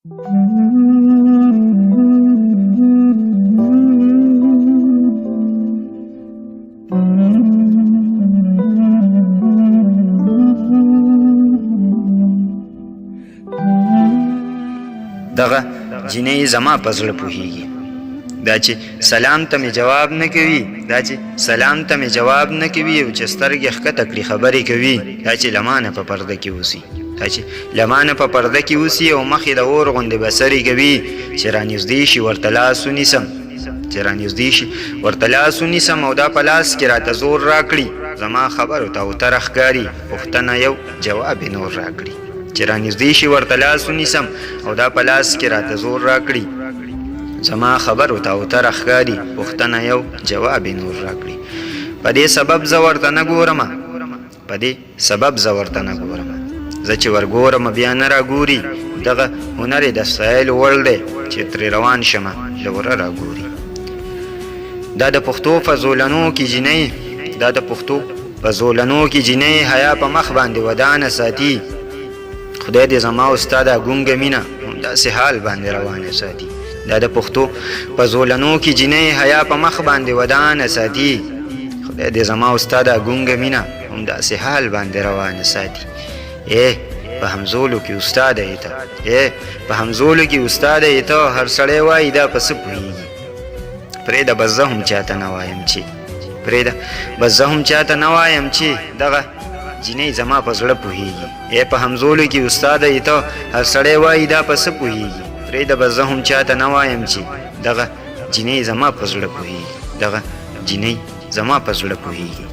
دغه جنۍ زما په زړه پوهېږي. دا چې سلام ته مې جواب نه کوي، او چې سترګې ښکته کړي خبرې کوي، دا چې لمانه په پرده کې اوسي، او مخې د اور غوندې بسرې کوي، چې رانږدې شي ورته لاس ونیسم، او دا په لاس کې راته زور راکړي، زما خبرو ته اوتره ښکاري، پوښتنه یو جواب یې نور راکړي. چې رانږدې شي ورته لاس ونیسم، او دا په لاس کې راته زور راکړي، زما خبرو ته اوتره ښکاري، پوښتنه یو جواب یې نور راکړي. په دې سبب زه ورته نه ګورم، زه چې ورګورم بیا نه راګوري. دغه هنر یې د ستایلو وړ دی، چې ترې روان شمه له وره راګوري. دا د پښتو په زولنو کې جنۍ حیا په مخ باندې ودانه ساتي. خدای دې زما او ستا دا ګونګه مینه همداسې حال باندې روانه ساتي. دا د پښتو په زولنو کې جنۍ حیا په مخ باندې ودانه ساتي. خدای دې زما او ستا دا ګونګه مینه همداسې حال باندې روانه ساتي. په همزولو کې استاده یې ته، هر سړی وایي دا په څه پوهېږي. پرېږده بس زه هم چاته نه وایم چې دغه جنۍ زما په زړه پوهېږي. په همزولو کې استاده یې ته، هر سړی وایي دا په څه پوهېږي. پرېږده بس زه هم چاته نه وایم چې دغه جنۍ زما په زړه پوهېږي.